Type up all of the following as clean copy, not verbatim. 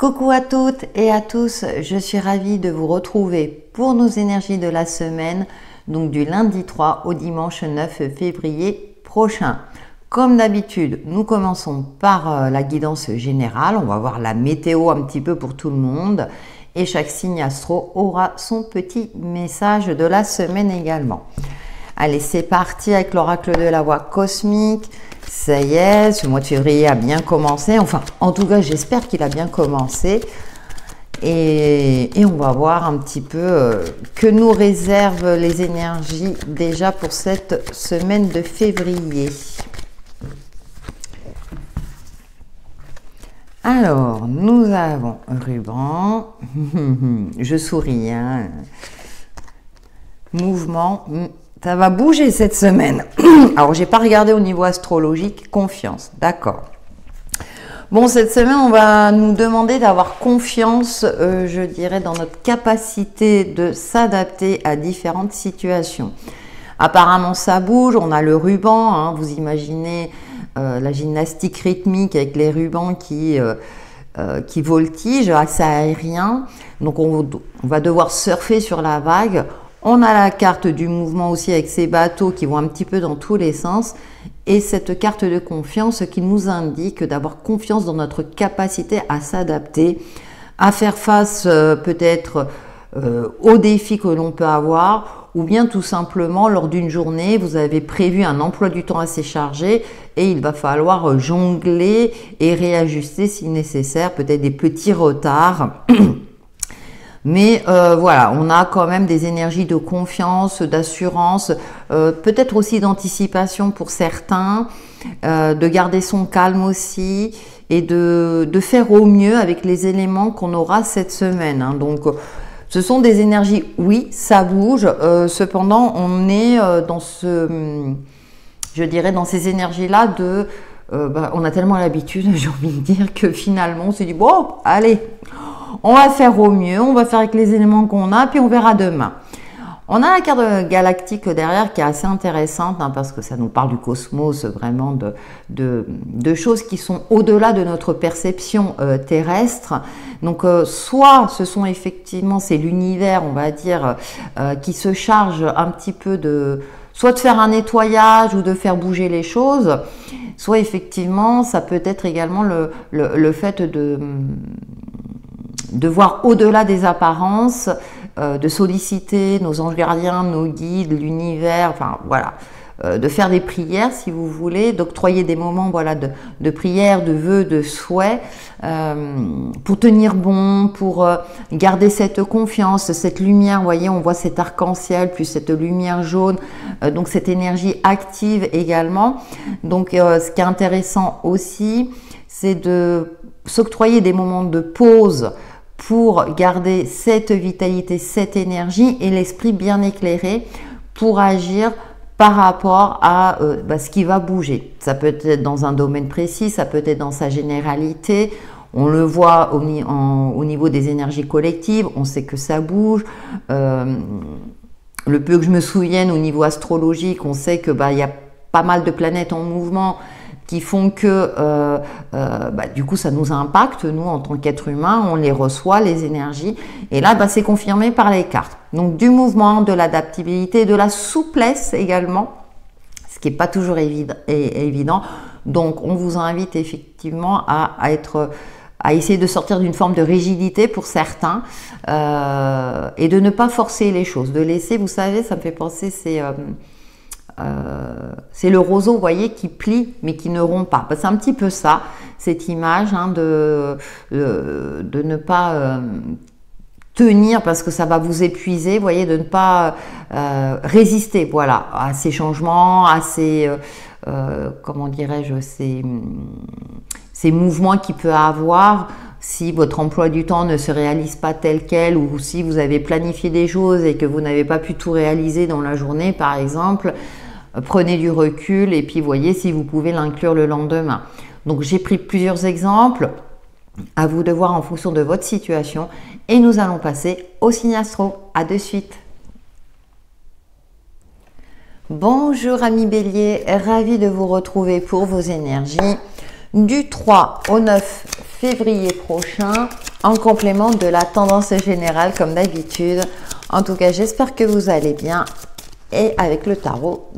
Coucou à toutes et à tous, je suis ravie de vous retrouver pour nos énergies de la semaine, donc du lundi 3 au dimanche 9 février prochain. Comme d'habitude, nous commençons par la guidance générale, on va voir la météo un petit peu pour tout le monde et chaque signe astro aura son petit message de la semaine également. Allez, c'est parti avec l'oracle de la voix cosmique. Ça y est, ce mois de février a bien commencé. Enfin, en tout cas, j'espère qu'il a bien commencé. Et on va voir un petit peu que nous réservent les énergies déjà pour cette semaine de février. Alors, nous avons ruban. Je souris, hein. Mouvement. Ça va bouger cette semaine. Alors, j'ai pas regardé au niveau astrologique. Confiance, d'accord. Bon, cette semaine, on va nous demander d'avoir confiance, je dirais, dans notre capacité de s'adapter à différentes situations. Apparemment, ça bouge. On a le ruban. Hein, vous imaginez la gymnastique rythmique avec les rubans qui voltigent, assez aérien. Donc, on va devoir surfer sur la vague. On a la carte du mouvement aussi avec ces bateaux qui vont un petit peu dans tous les sens. Et cette carte de confiance qui nous indique d'avoir confiance dans notre capacité à s'adapter, à faire face peut-être aux défis que l'on peut avoir, ou bien tout simplement lors d'une journée, vous avez prévu un emploi du temps assez chargé et il va falloir jongler et réajuster si nécessaire, peut-être des petits retards. Mais voilà, on a quand même des énergies de confiance, d'assurance, peut-être aussi d'anticipation pour certains, de garder son calme aussi et de faire au mieux avec les éléments qu'on aura cette semaine. Hein. Donc, ce sont des énergies, oui, ça bouge, cependant, on est dans je dirais, dans ces énergies-là de... on a tellement l'habitude, j'ai envie de dire, que finalement, on se dit, bon, allez, on va faire au mieux, on va faire avec les éléments qu'on a, puis on verra demain. On a la carte galactique derrière qui est assez intéressante, hein, parce que ça nous parle du cosmos, vraiment de choses qui sont au-delà de notre perception terrestre. Donc, soit ce sont effectivement, c'est l'univers, on va dire, qui se charge un petit peu soit de faire un nettoyage ou de faire bouger les choses, soit effectivement, ça peut être également le fait de voir au-delà des apparences, de solliciter nos anges gardiens, nos guides, l'univers, enfin voilà, de faire des prières si vous voulez, d'octroyer des moments voilà, de prière, de vœux, de souhaits, pour tenir bon, pour garder cette confiance, cette lumière, vous voyez, on voit cet arc-en-ciel, plus cette lumière jaune, donc cette énergie active également. Donc ce qui est intéressant aussi, c'est de s'octroyer des moments de pause, pour garder cette vitalité, cette énergie et l'esprit bien éclairé pour agir par rapport à ce qui va bouger. Ça peut être dans un domaine précis, ça peut être dans sa généralité. On le voit au niveau des énergies collectives, on sait que ça bouge. Le peu que je me souvienne au niveau astrologique, on sait que il y a pas mal de planètes en mouvement qui font que du coup ça nous impacte, nous en tant qu'êtres humains, on les reçoit, les énergies, et là c'est confirmé par les cartes. Donc du mouvement, de l'adaptabilité, de la souplesse également, ce qui n'est pas toujours évident. Donc on vous invite effectivement à essayer de sortir d'une forme de rigidité pour certains et de ne pas forcer les choses, de laisser, vous savez, ça me fait penser, c'est le roseau, vous voyez, qui plie mais qui ne rompt pas. C'est un petit peu ça, cette image hein, de ne pas tenir parce que ça va vous épuiser, vous voyez, de ne pas résister, voilà, à ces changements, à ces, comment dirais-je, ces mouvements qu'il peut avoir. Si votre emploi du temps ne se réalise pas tel quel ou si vous avez planifié des choses et que vous n'avez pas pu tout réaliser dans la journée, par exemple, prenez du recul et puis voyez si vous pouvez l'inclure le lendemain. Donc j'ai pris plusieurs exemples, à vous de voir en fonction de votre situation et nous allons passer au signe astro. À de suite. Bonjour amis Bélier, ravi de vous retrouver pour vos énergies du 3 au 9 février prochain en complément de la tendance générale comme d'habitude. En tout cas, j'espère que vous allez bien. Et avec le tarot,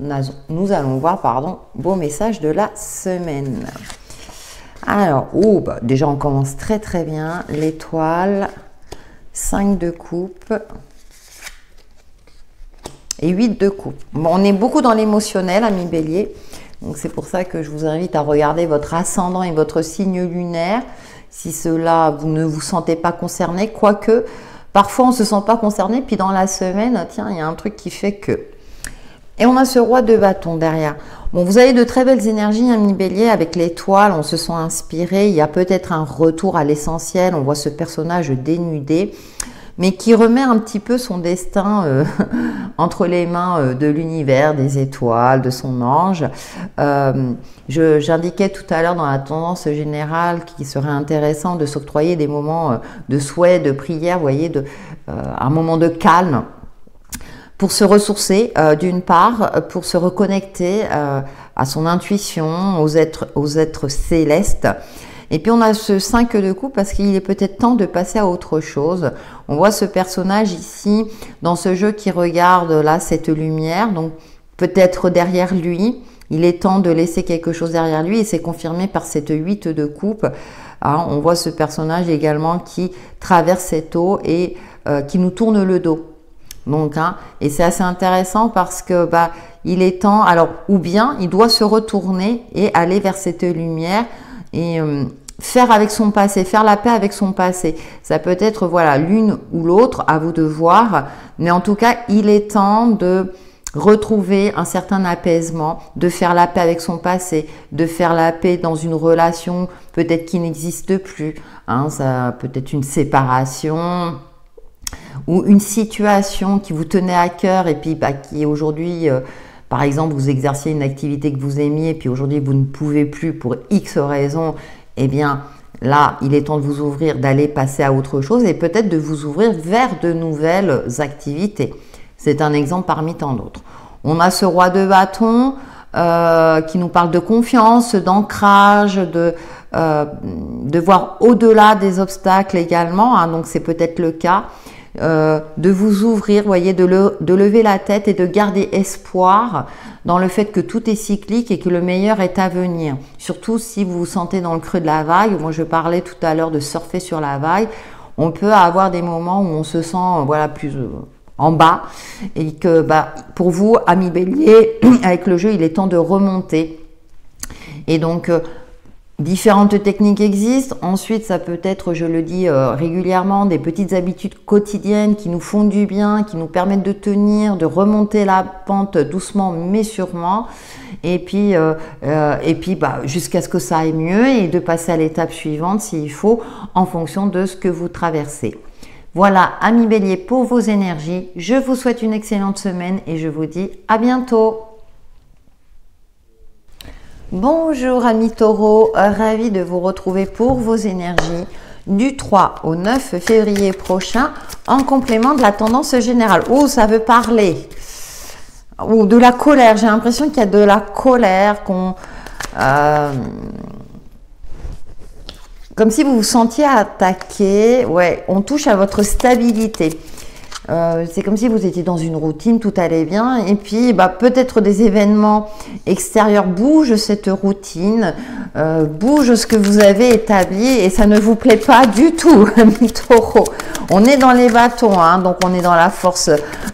nous allons voir vos messages de la semaine. Alors, déjà on commence très très bien. L'étoile, 5 de coupe et 8 de coupe. Bon, on est beaucoup dans l'émotionnel, ami Bélier. Donc c'est pour ça que je vous invite à regarder votre ascendant et votre signe lunaire. Si cela, vous ne vous sentez pas concerné, quoique parfois on ne se sent pas concerné, puis dans la semaine, tiens, il y a un truc qui fait que... Et on a ce roi de bâton derrière. Bon, vous avez de très belles énergies, ami Bélier, avec l'étoile, on se sent inspiré. Il y a peut-être un retour à l'essentiel. On voit ce personnage dénudé, mais qui remet un petit peu son destin entre les mains de l'univers, des étoiles, de son ange. J'indiquais tout à l'heure dans la tendance générale qu'il serait intéressant de s'octroyer des moments de souhait, de prière, vous voyez, un moment de calme, pour se ressourcer d'une part, pour se reconnecter à son intuition, aux êtres célestes. Et puis on a ce 5 de coupe parce qu'il est peut-être temps de passer à autre chose. On voit ce personnage ici dans ce jeu qui regarde là cette lumière, donc peut-être derrière lui. Il est temps de laisser quelque chose derrière lui et c'est confirmé par cette 8 de coupe. Hein, on voit ce personnage également qui traverse cette eau et qui nous tourne le dos. Donc, et c'est assez intéressant parce que il est temps, alors ou bien il doit se retourner et aller vers cette lumière et faire avec son passé, faire la paix avec son passé. Ça peut être voilà l'une ou l'autre, à vous de voir, mais en tout cas il est temps de retrouver un certain apaisement, de faire la paix avec son passé, de faire la paix dans une relation peut-être qui n'existe plus, ça peut être une séparation ou une situation qui vous tenait à cœur et puis qui aujourd'hui, par exemple, vous exerciez une activité que vous aimiez et puis aujourd'hui vous ne pouvez plus pour X raisons, eh bien là, il est temps de vous ouvrir, d'aller passer à autre chose et peut-être de vous ouvrir vers de nouvelles activités. C'est un exemple parmi tant d'autres. On a ce roi de bâton qui nous parle de confiance, d'ancrage, de voir au-delà des obstacles également, donc c'est peut-être le cas. De vous ouvrir, vous voyez, de lever la tête et de garder espoir dans le fait que tout est cyclique et que le meilleur est à venir. Surtout si vous vous sentez dans le creux de la vague. Moi, je parlais tout à l'heure de surfer sur la vague. On peut avoir des moments où on se sent voilà, plus en bas et que pour vous, ami Bélier, avec le jeu, il est temps de remonter. Et donc... différentes techniques existent. Ensuite, ça peut être, je le dis régulièrement, des petites habitudes quotidiennes qui nous font du bien, qui nous permettent de tenir, de remonter la pente doucement mais sûrement. Et puis jusqu'à ce que ça aille mieux et de passer à l'étape suivante s'il faut, en fonction de ce que vous traversez. Voilà, amis Bélier, pour vos énergies. Je vous souhaite une excellente semaine et je vous dis à bientôt. Bonjour amis taureaux, ravi de vous retrouver pour vos énergies du 3 au 9 février prochain en complément de la tendance générale. Oh, ça veut parler. Ou de la colère, j'ai l'impression qu'il y a de la colère, comme si vous vous sentiez attaqué. Ouais, on touche à votre stabilité. C'est comme si vous étiez dans une routine, tout allait bien et puis peut-être des événements extérieurs bougent cette routine, bougent ce que vous avez établi et ça ne vous plaît pas du tout, ami taureau. On est dans les bâtons, donc on est dans la force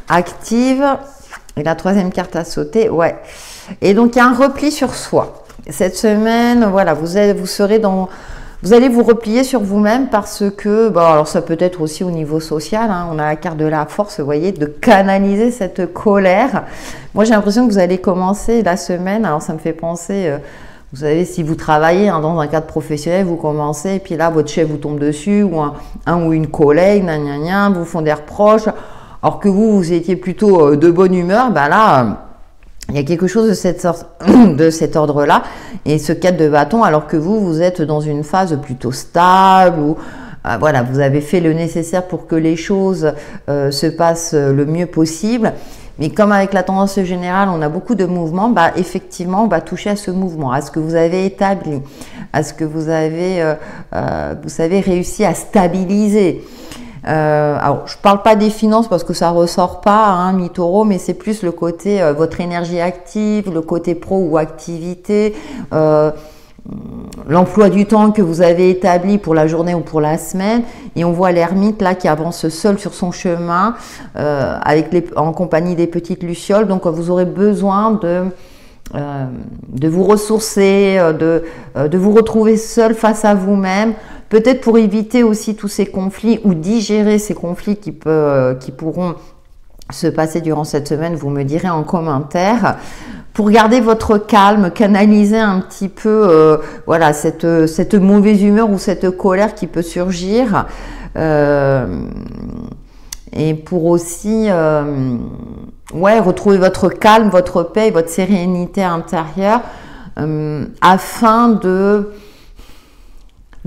active et la troisième carte à sauter, ouais. Et donc il y a un repli sur soi. Cette semaine, voilà, vous serez dans... Vous allez vous replier sur vous-même parce que, alors ça peut être aussi au niveau social, on a la carte de la force, vous voyez, de canaliser cette colère. Moi, j'ai l'impression que vous allez commencer la semaine, alors ça me fait penser, vous savez, si vous travaillez dans un cadre professionnel, vous commencez, et puis là, votre chef vous tombe dessus, ou un ou une collègue, vous font des reproches, alors que vous étiez plutôt de bonne humeur, là... il y a quelque chose de cet ordre-là et ce 4 de bâton alors que vous êtes dans une phase plutôt stable où voilà, vous avez fait le nécessaire pour que les choses se passent le mieux possible. Mais comme avec la tendance générale, on a beaucoup de mouvements, bah, effectivement, on va toucher à ce mouvement, à ce que vous avez établi, à ce que vous avez, vous savez, réussi à stabiliser. Alors, je parle pas des finances parce que ça ressort pas, hein, mi-taureau, mais c'est plus le côté votre énergie active, le côté pro ou activité, l'emploi du temps que vous avez établi pour la journée ou pour la semaine. Et on voit l'ermite là qui avance seul sur son chemin en compagnie des petites lucioles. Donc vous aurez besoin de vous ressourcer, de vous retrouver seul face à vous-même, peut-être pour éviter aussi tous ces conflits ou digérer ces conflits qui pourront se passer durant cette semaine. Vous me direz en commentaire. Pour garder votre calme, canaliser un petit peu voilà, cette mauvaise humeur ou cette colère qui peut surgir. Et pour aussi ouais, retrouver votre calme, votre paix, votre sérénité intérieure afin de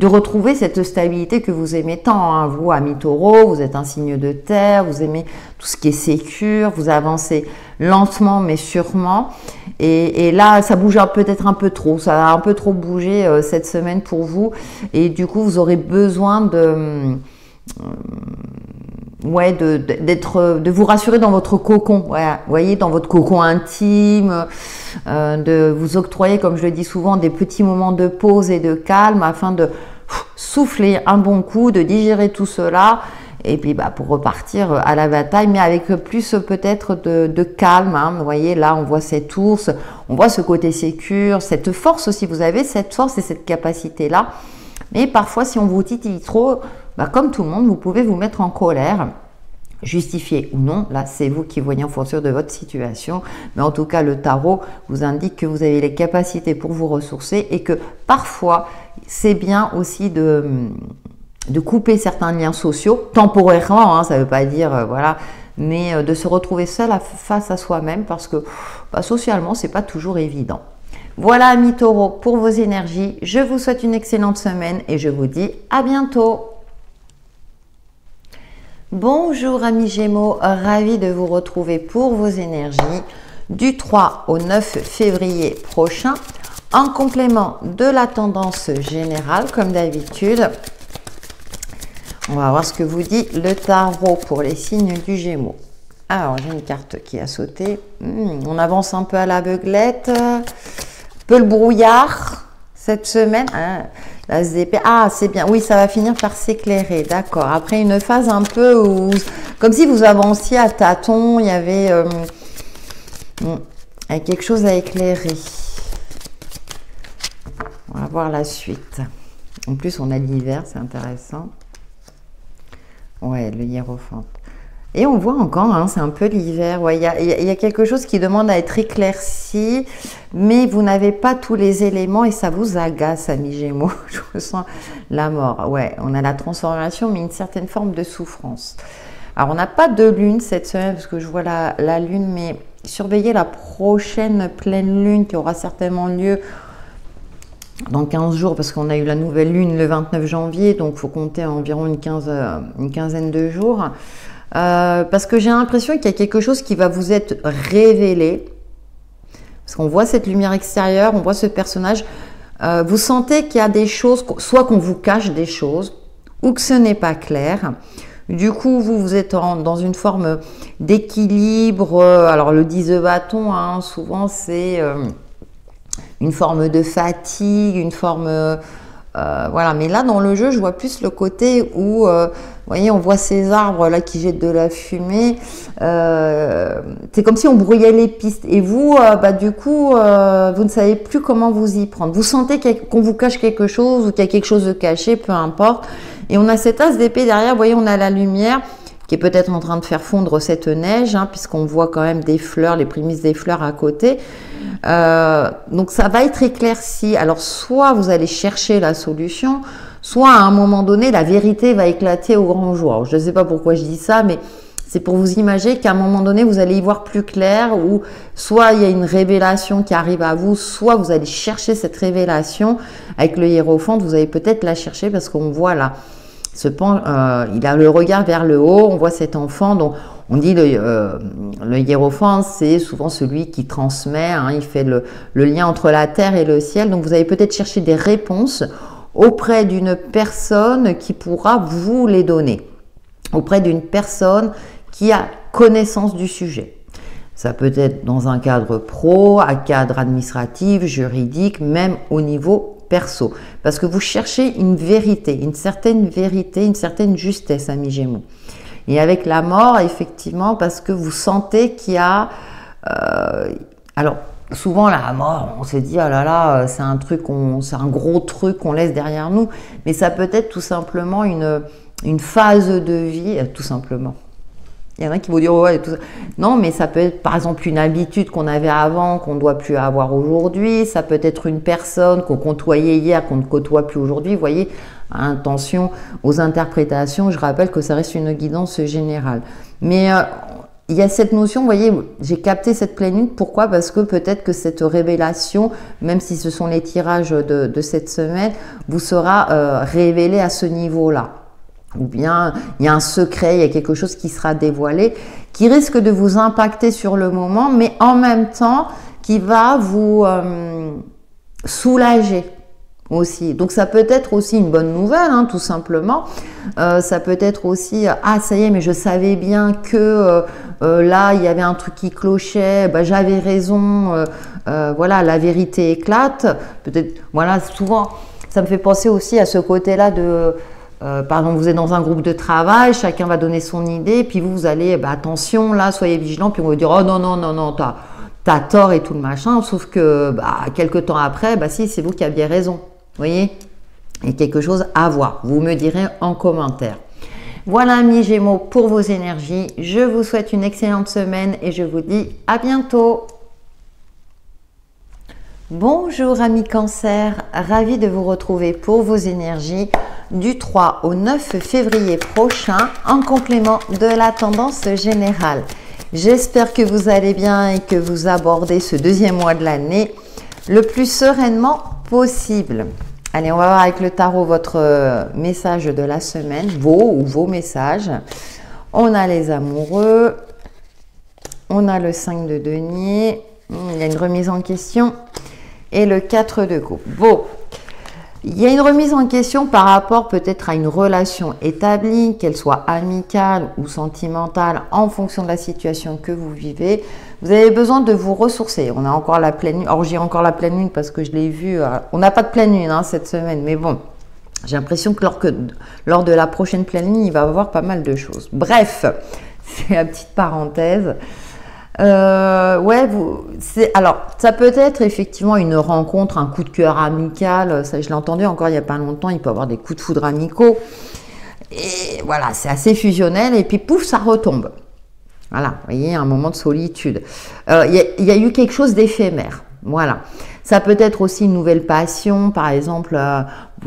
retrouver cette stabilité que vous aimez tant. Hein. Vous, amis taureaux, vous êtes un signe de terre, vous aimez tout ce qui est sécure, vous avancez lentement mais sûrement. Et là, ça bouge peut-être un peu trop, ça a un peu trop bougé cette semaine pour vous. Et du coup, vous aurez besoin ouais, de vous rassurer dans votre cocon, ouais, vous voyez, dans votre cocon intime, de vous octroyer, comme je le dis souvent, des petits moments de pause et de calme afin de souffler un bon coup, de digérer tout cela et puis bah, pour repartir à la bataille, mais avec plus peut-être de calme. Hein. Vous voyez, là, on voit cet ours, on voit ce côté sécure, cette force aussi, vous avez cette force et cette capacité-là. Mais parfois, si on vous titille trop, bah, comme tout le monde, vous pouvez vous mettre en colère, justifié ou non. Là, c'est vous qui voyez en fonction de votre situation. Mais en tout cas, le tarot vous indique que vous avez les capacités pour vous ressourcer et que parfois, c'est bien aussi de couper certains liens sociaux, temporairement, hein, ça ne veut pas dire, voilà, mais de se retrouver seul face à soi-même parce que bah, socialement, c'est pas toujours évident. Voilà, amis taureaux, pour vos énergies. Je vous souhaite une excellente semaine et je vous dis à bientôt. Bonjour, amis gémeaux, ravi de vous retrouver pour vos énergies du 3 au 9 février prochain, en complément de la tendance générale, comme d'habitude. On va voir ce que vous dit le tarot pour les signes du Gémeaux. Alors, j'ai une carte qui a sauté. On avance un peu à l'aveuglette. Un peu le brouillard cette semaine. Hein, la SDP. Ah, c'est bien. Oui, ça va finir par s'éclairer. D'accord. Après une phase un peu où, comme si vous avanciez à tâtons, il y avait quelque chose à éclairer. On va voir la suite. En plus, on a l'hiver, c'est intéressant. Ouais, le hiérophante. Et on voit encore, hein, c'est un peu l'hiver. Ouais, il y a quelque chose qui demande à être éclairci, mais vous n'avez pas tous les éléments et ça vous agace, amis Gémeaux. Je ressens la mort. Ouais, on a la transformation, mais une certaine forme de souffrance. Alors, on n'a pas de lune cette semaine, parce que je vois la lune, mais surveillez la prochaine pleine lune qui aura certainement lieu dans 15 jours, parce qu'on a eu la nouvelle lune le 29 janvier, donc il faut compter environ une quinzaine de jours. Parce que j'ai l'impression qu'il y a quelque chose qui va vous être révélé. Parce qu'on voit cette lumière extérieure, on voit ce personnage. Vous sentez qu'il y a des choses, soit qu'on vous cache des choses, ou que ce n'est pas clair. Du coup, vous êtes dans une forme d'équilibre. Alors, le 10 de bâton, hein, souvent, c'est une forme de fatigue, une forme... voilà, mais là dans le jeu, je vois plus le côté où, vous voyez, on voit ces arbres là qui jettent de la fumée. C'est comme si on brouillait les pistes. Et vous, bah, du coup, vous ne savez plus comment vous y prendre. Vous sentez qu'on vous cache quelque chose ou qu'il y a quelque chose de caché, peu importe. Et on a cet as d'épée derrière. Vous voyez, on a la lumière qui est peut-être en train de faire fondre cette neige, hein, puisqu'on voit quand même des fleurs, les prémices des fleurs à côté. Donc ça va être éclairci. Alors soit vous allez chercher la solution, soit à un moment donné la vérité va éclater au grand jour. Alors, je ne sais pas pourquoi je dis ça, mais c'est pour vous imaginer qu'à un moment donné vous allez y voir plus clair, ou soit il y a une révélation qui arrive à vous, soit vous allez chercher cette révélation. Avec le hiérophante, vous allez peut-être la chercher parce qu'on voit là, il a le regard vers le haut, on voit cet enfant, donc on dit le hiérophant, c'est souvent celui qui transmet, hein, il fait le lien entre la terre et le ciel. Donc vous allez peut-être chercher des réponses auprès d'une personne qui pourra vous les donner, auprès d'une personne qui a connaissance du sujet. Ça peut être dans un cadre pro, un cadre administratif, juridique, même au niveau perso. Parce que vous cherchez une vérité, une certaine justesse, amis Gémeaux. Et avec la mort, effectivement, parce que vous sentez qu'il y a... alors, souvent, la mort, on se dit, oh là là, c'est un gros truc qu'on laisse derrière nous. Mais ça peut être tout simplement une phase de vie, tout simplement. Il y en a qui vont dire, ouais, tout ça. Non, mais ça peut être par exemple une habitude qu'on avait avant, qu'on ne doit plus avoir aujourd'hui. Ça peut être une personne qu'on côtoyait hier, qu'on ne côtoie plus aujourd'hui. Vous voyez, attention aux interprétations. Je rappelle que ça reste une guidance générale. Mais il y a cette notion, vous voyez, j'ai capté cette pleine lune. Pourquoi? Parce que peut-être que cette révélation, même si ce sont les tirages de cette semaine, vous sera révélée à ce niveau-là. Ou bien il y a un secret, il y a quelque chose qui sera dévoilé, qui risque de vous impacter sur le moment, mais en même temps qui va vous soulager aussi. Donc ça peut être aussi une bonne nouvelle, hein, tout simplement. Ça peut être aussi, ah ça y est, mais je savais bien que là il y avait un truc qui clochait, bah, j'avais raison, voilà, la vérité éclate. Peut-être, voilà, souvent ça me fait penser aussi à ce côté-là de... par exemple, vous êtes dans un groupe de travail, chacun va donner son idée, puis vous allez, bah, attention, là, soyez vigilants, puis on va dire, oh non, non, non, non, t'as tort et tout le machin, sauf que, bah, quelques temps après, bah, si, c'est vous qui aviez raison, vous voyez? Il y a quelque chose à voir, vous me direz en commentaire. Voilà, amis Gémeaux, pour vos énergies, je vous souhaite une excellente semaine et je vous dis à bientôt. Bonjour amis Cancer, ravi de vous retrouver pour vos énergies du 3 au 9 février prochain en complément de la tendance générale. J'espère que vous allez bien et que vous abordez ce deuxième mois de l'année le plus sereinement possible. Allez, on va voir avec le tarot votre message de la semaine, vos messages. On a les amoureux, on a le 5 de denier, il y a une remise en question. Et le 4 de coupe. Bon, il y a une remise en question par rapport peut-être à une relation établie, qu'elle soit amicale ou sentimentale, en fonction de la situation que vous vivez. Vous avez besoin de vous ressourcer. On a encore la pleine lune. Alors, j'ai encore la pleine lune parce que je l'ai vu. On n'a pas de pleine lune hein, cette semaine, mais bon, j'ai l'impression que lors de la prochaine pleine lune, il va y avoir pas mal de choses. Bref, c'est la petite parenthèse. Ouais, alors ça peut être effectivement une rencontre, un coup de cœur amical, ça je l'ai entendu encore il n'y a pas longtemps, il peut y avoir des coups de foudre amicaux, et voilà, c'est assez fusionnel, et puis pouf, ça retombe. Voilà, vous voyez, un moment de solitude. Il y a eu quelque chose d'éphémère, voilà. Ça peut être aussi une nouvelle passion, par exemple,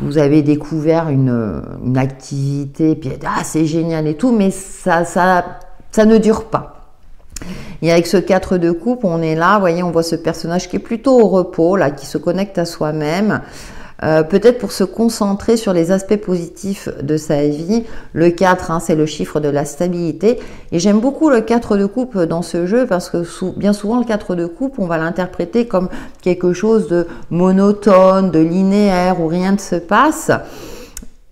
vous avez découvert une activité, puis ah, c'est génial et tout, mais ça ne dure pas. Et avec ce 4 de coupe, on est là, vous voyez, on voit ce personnage qui est plutôt au repos, là, qui se connecte à soi-même, peut-être pour se concentrer sur les aspects positifs de sa vie. Le 4, hein, c'est le chiffre de la stabilité. Et j'aime beaucoup le 4 de coupe dans ce jeu parce que bien souvent, le 4 de coupe, on va l'interpréter comme quelque chose de monotone, de linéaire, où rien ne se passe.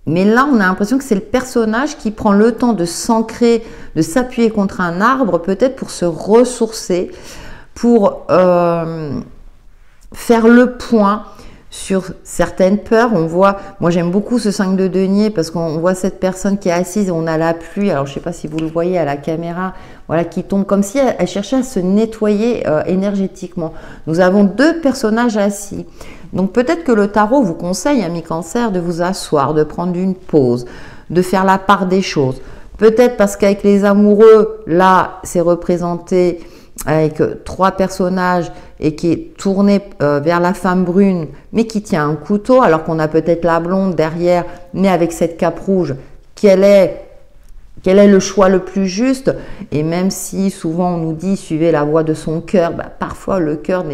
Mais là, on a l'impression que c'est le personnage qui prend le temps de s'ancrer, de s'appuyer contre un arbre, peut-être pour se ressourcer, pour faire le point sur certaines peurs. On voit, moi j'aime beaucoup ce 5 de denier parce qu'on voit cette personne qui est assise, on a la pluie, alors je ne sais pas si vous le voyez à la caméra, voilà, qui tombe comme si elle cherchait à se nettoyer énergétiquement. Nous avons deux personnages assis. Donc peut-être que le tarot vous conseille, amis Cancer, de vous asseoir, de prendre une pause, de faire la part des choses. Peut-être parce qu'avec les amoureux, là, c'est représenté avec trois personnages et qui est tourné vers la femme brune, mais qui tient un couteau, alors qu'on a peut-être la blonde derrière, mais avec cette cape rouge, quel est le choix le plus juste? Et même si souvent on nous dit suivez la voie de son cœur, bah, parfois le cœur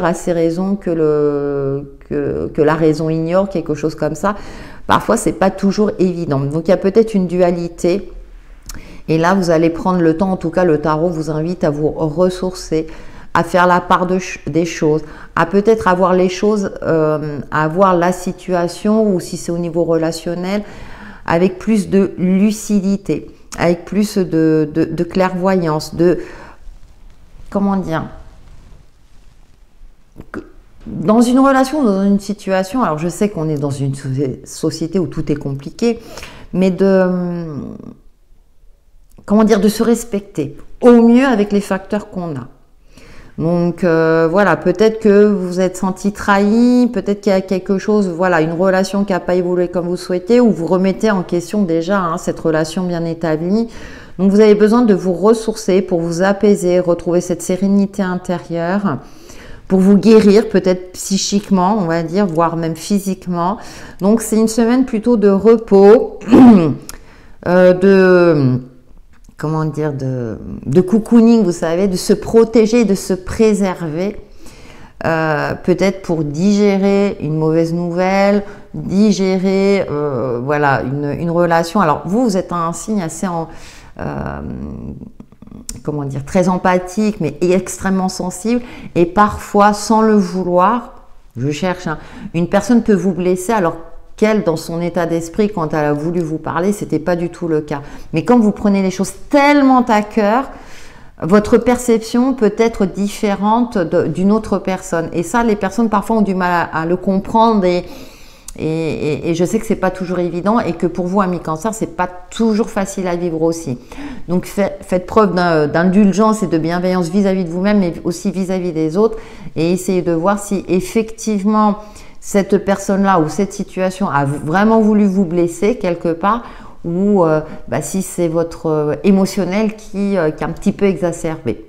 a ses raisons que la raison ignore, quelque chose comme ça. Parfois, c'est pas toujours évident. Donc, il y a peut-être une dualité. Et là, vous allez prendre le temps, en tout cas le tarot vous invite à vous ressourcer, à faire la part des choses, à peut-être avoir les choses, à avoir la situation, ou si c'est au niveau relationnel, avec plus de lucidité, avec plus de clairvoyance, comment dire, dans une relation, dans une situation. Alors je sais qu'on est dans une société où tout est compliqué, mais comment dire, de se respecter au mieux avec les facteurs qu'on a. Donc voilà, peut-être que vous êtes senti trahi, peut-être qu'il y a quelque chose, voilà, une relation qui n'a pas évolué comme vous souhaitez, ou vous remettez en question déjà cette relation bien établie. Donc vous avez besoin de vous ressourcer pour vous apaiser, retrouver cette sérénité intérieure, pour vous guérir peut-être psychiquement, on va dire, voire même physiquement. Donc c'est une semaine plutôt de repos, comment dire, de cocooning, vous savez, de se protéger, de se préserver, peut-être pour digérer une mauvaise nouvelle, digérer voilà, une relation. Alors vous êtes un signe assez comment dire, très empathique, mais extrêmement sensible, et parfois, sans le vouloir, je cherche, une personne peut vous blesser alors qu'elle, dans son état d'esprit, quand elle a voulu vous parler, c'était pas du tout le cas. Mais quand vous prenez les choses tellement à cœur, votre perception peut être différente d'une autre personne. Et ça, les personnes parfois ont du mal à le comprendre, et je sais que c'est pas toujours évident, et que pour vous, amis Cancer, c'est pas toujours facile à vivre aussi. Donc faites preuve d'indulgence et de bienveillance vis-à-vis de vous-même, mais aussi vis-à-vis des autres, et essayez de voir si effectivement cette personne-là ou cette situation a vraiment voulu vous blesser quelque part, ou si c'est votre émotionnel qui est un petit peu exacerbé.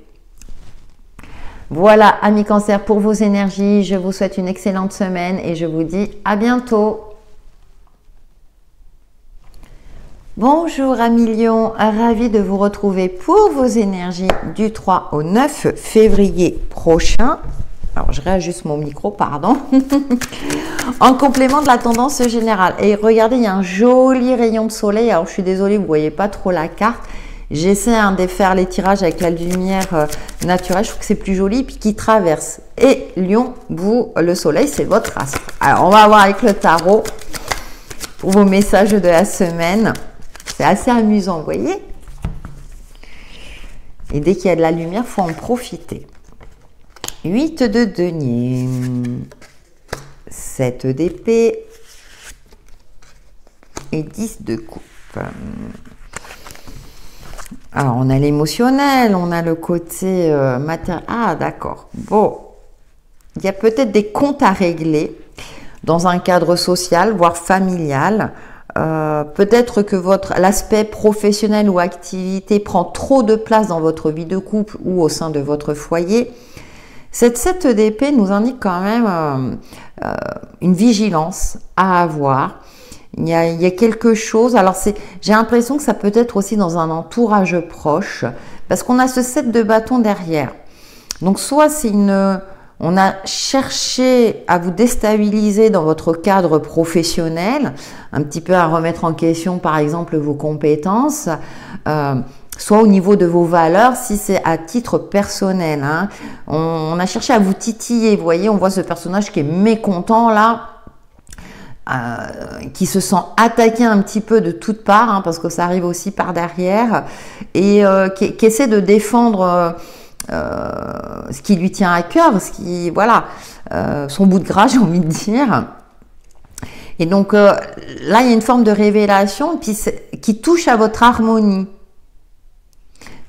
Voilà, amis Cancer, pour vos énergies, je vous souhaite une excellente semaine et je vous dis à bientôt. Bonjour amis Lions, ravi de vous retrouver pour vos énergies du 3 au 9 février prochain. Alors je réajuste mon micro, pardon. En complément de la tendance générale. Et regardez, il y a un joli rayon de soleil. Alors je suis désolée, vous ne voyez pas trop la carte. J'essaie de faire les tirages avec la lumière naturelle, je trouve que c'est plus joli, puis qui traverse. Et Lion, vous, le soleil, c'est votre astre. Alors, on va voir avec le tarot pour vos messages de la semaine. C'est assez amusant, vous voyez. Et dès qu'il y a de la lumière, il faut en profiter. 8 de denier, 7 d'épée et 10 de coupe. Alors, on a l'émotionnel, on a le côté matériel. Ah, d'accord. Bon, il y a peut-être des comptes à régler dans un cadre social, voire familial. Peut-être que l'aspect professionnel ou activité prend trop de place dans votre vie de couple ou au sein de votre foyer. Cette 7 d'épée nous indique quand même une vigilance à avoir. Il y a quelque chose, alors j'ai l'impression que ça peut être aussi dans un entourage proche, parce qu'on a ce 7 de bâton derrière. Donc soit on a cherché à vous déstabiliser dans votre cadre professionnel, un petit peu à remettre en question par exemple vos compétences, soit au niveau de vos valeurs, si c'est à titre personnel. On a cherché à vous titiller, vous voyez, on voit ce personnage qui est mécontent là, qui se sent attaqué un petit peu de toutes parts, parce que ça arrive aussi par derrière, et qui essaie de défendre ce qui lui tient à cœur, voilà, son bout de gras, j'ai envie de dire. Et donc là, il y a une forme de révélation qui touche à votre harmonie.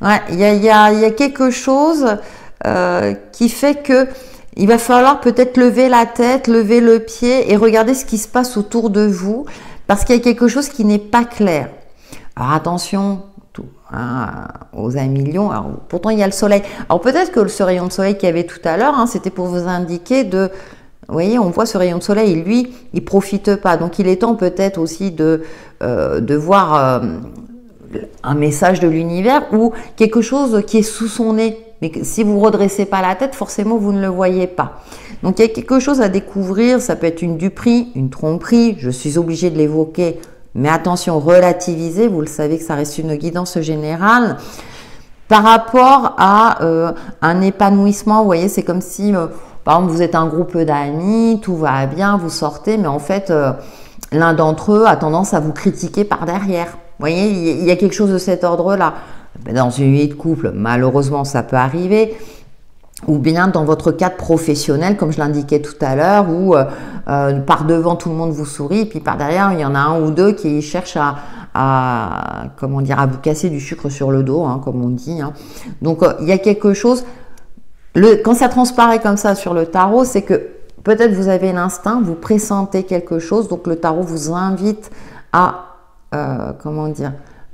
Ouais, il y a quelque chose qui fait que il va falloir peut-être lever la tête, lever le pied et regarder ce qui se passe autour de vous, parce qu'il y a quelque chose qui n'est pas clair. Alors attention aux amis Lions. Alors, pourtant il y a le soleil. Alors peut-être que ce rayon de soleil qu'il y avait tout à l'heure, c'était pour vous indiquer vous voyez, on voit ce rayon de soleil et lui, il profite pas. Donc il est temps peut-être aussi de voir un message de l'univers ou quelque chose qui est sous son nez. Mais si vous ne redressez pas la tête, forcément, vous ne le voyez pas. Donc, il y a quelque chose à découvrir. Ça peut être une duperie, une tromperie. Je suis obligée de l'évoquer Mais attention, relativisez, vous le savez que ça reste une guidance générale. Par rapport à un épanouissement, vous voyez, c'est comme si, par exemple, vous êtes un groupe d'amis, tout va bien, vous sortez, mais en fait, l'un d'entre eux a tendance à vous critiquer par derrière. Vous voyez, il y a quelque chose de cet ordre-là. Dans une vie de couple, malheureusement, ça peut arriver. Ou bien dans votre cadre professionnel, comme je l'indiquais tout à l'heure, où par devant tout le monde vous sourit, et puis par derrière il y en a un ou deux qui cherchent comment dire, à vous casser du sucre sur le dos, hein, comme on dit. Hein. Donc il y a quelque chose. Quand ça transparaît comme ça sur le tarot, c'est que peut-être vous avez l'instinct, vous pressentez quelque chose, donc le tarot vous invite à comment dire,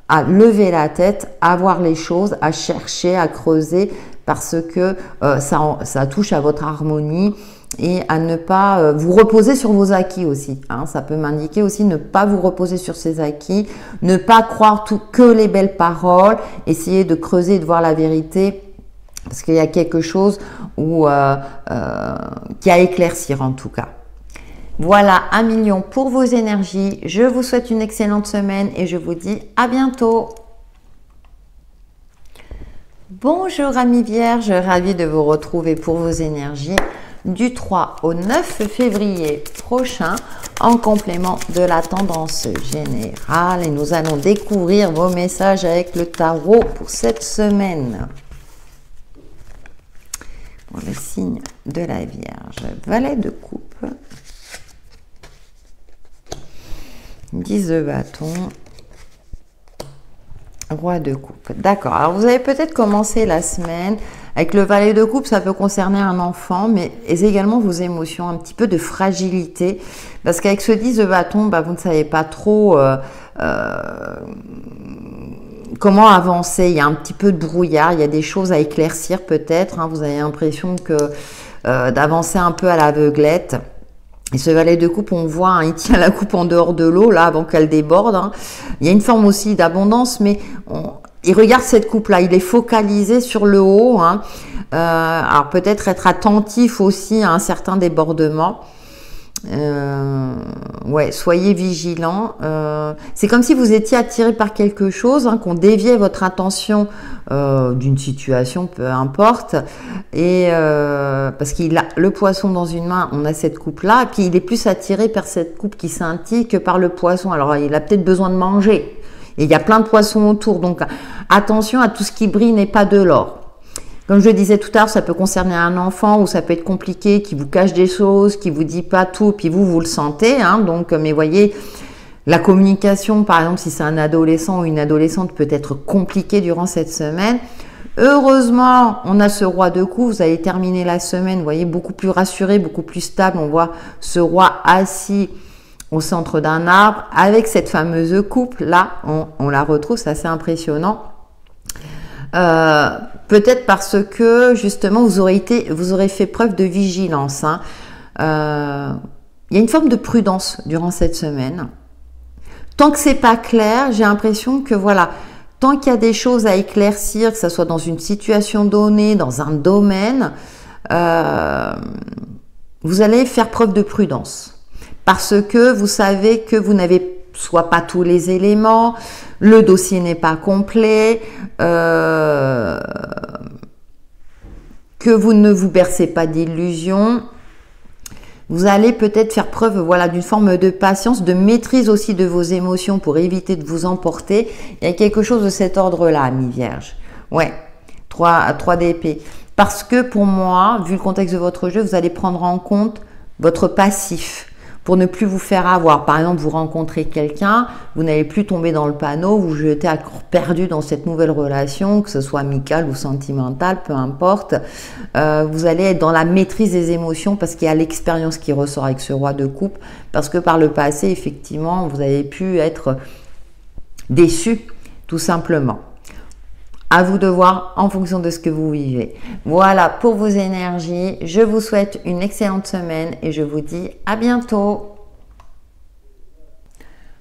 à lever la tête, à voir les choses, à chercher, à creuser, parce que ça touche à votre harmonie et à ne pas vous reposer sur vos acquis aussi. Hein. Ça peut m'indiquer aussi ne pas vous reposer sur ses acquis, ne pas croire que les belles paroles, essayer de creuser et de voir la vérité, parce qu'il y a quelque chose qui a à éclaircir en tout cas. Voilà, 1 million pour vos énergies. Je vous souhaite une excellente semaine et je vous dis à bientôt. Bonjour amis vierges, ravi de vous retrouver pour vos énergies du 3 au 9 février prochain en complément de la tendance générale. Et nous allons découvrir vos messages avec le tarot pour cette semaine. Pour le signe de la Vierge, valet de coupe. 10 de bâton, roi de coupe. D'accord, alors vous avez peut-être commencé la semaine avec le valet de coupe, ça peut concerner un enfant, mais également vos émotions, un petit peu de fragilité, parce qu'avec ce 10 de bâton, vous ne savez pas trop comment avancer, il y a un petit peu de brouillard, il y a des choses à éclaircir peut-être, hein, vous avez l'impression que d'avancer un peu à l'aveuglette. Et ce valet de coupe, on voit, hein, il tient la coupe en dehors de l'eau, là, avant qu'elle déborde. Hein. Il y a une forme aussi d'abondance, mais il regarde cette coupe-là, il est focalisé sur le haut. Hein. Alors peut-être être attentif aussi à un certain débordement. Ouais, soyez vigilants. C'est comme si vous étiez attiré par quelque chose, hein, qu'on déviait votre attention d'une situation, peu importe. Et parce qu'il a le poisson dans une main, on a cette coupe-là, et puis il est plus attiré par cette coupe qui scintille que par le poisson. Alors il a peut-être besoin de manger. Et il y a plein de poissons autour, donc attention à tout ce qui brille n'est pas de l'or. Comme je le disais tout à l'heure, ça peut concerner un enfant ou ça peut être compliqué, qui vous cache des choses, qui vous dit pas tout, puis vous le sentez. Hein, donc, mais voyez, la communication, par exemple, si c'est un adolescent ou une adolescente, peut être compliquée durant cette semaine. Heureusement, on a ce roi de coupe. Vous allez terminer la semaine, vous voyez, beaucoup plus rassuré, beaucoup plus stable. On voit ce roi assis au centre d'un arbre avec cette fameuse coupe. Là, on la retrouve, c'est assez impressionnant. Peut-être parce que justement vous aurez fait preuve de vigilance. Hein. Il y a une forme de prudence durant cette semaine. Tant que c'est pas clair, j'ai l'impression que voilà, tant qu'il y a des choses à éclaircir, que ce soit dans une situation donnée, dans un domaine, vous allez faire preuve de prudence. Parce que vous savez que vous n'avez soit pas tous les éléments, le dossier n'est pas complet, que vous ne vous bercez pas d'illusions. Vous allez peut-être faire preuve, voilà, d'une forme de patience, de maîtrise aussi de vos émotions pour éviter de vous emporter. Il y a quelque chose de cet ordre-là, amis vierges. Ouais, 3 d'épée. Parce que pour moi, vu le contexte de votre jeu, vous allez prendre en compte votre passif pour ne plus vous faire avoir. Par exemple, vous rencontrez quelqu'un, vous n'allez plus tomber dans le panneau, vous jetez à corps perdu dans cette nouvelle relation, que ce soit amicale ou sentimentale, peu importe. Vous allez être dans la maîtrise des émotions parce qu'il y a l'expérience qui ressort avec ce roi de coupe, parce que par le passé, effectivement, vous avez pu être déçu, tout simplement. À vous de voir en fonction de ce que vous vivez. Voilà pour vos énergies. Je vous souhaite une excellente semaine et je vous dis à bientôt.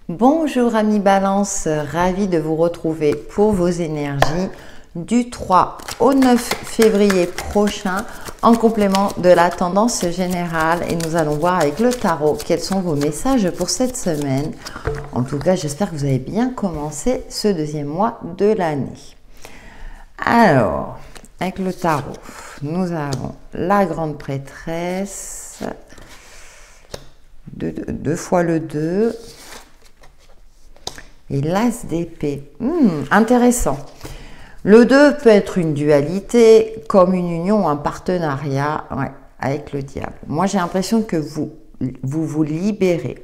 Bonjour amis Balance, ravi de vous retrouver pour vos énergies du 3 au 9 février prochain en complément de la tendance générale. Et nous allons voir avec le tarot quels sont vos messages pour cette semaine. En tout cas, j'espère que vous avez bien commencé ce deuxième mois de l'année. Alors, avec le tarot, nous avons la grande prêtresse, deux fois le 2 et l'as d'épée. Intéressant. Le 2 peut être une dualité, comme une union ou un partenariat avec le diable. Moi, j'ai l'impression que vous libérez.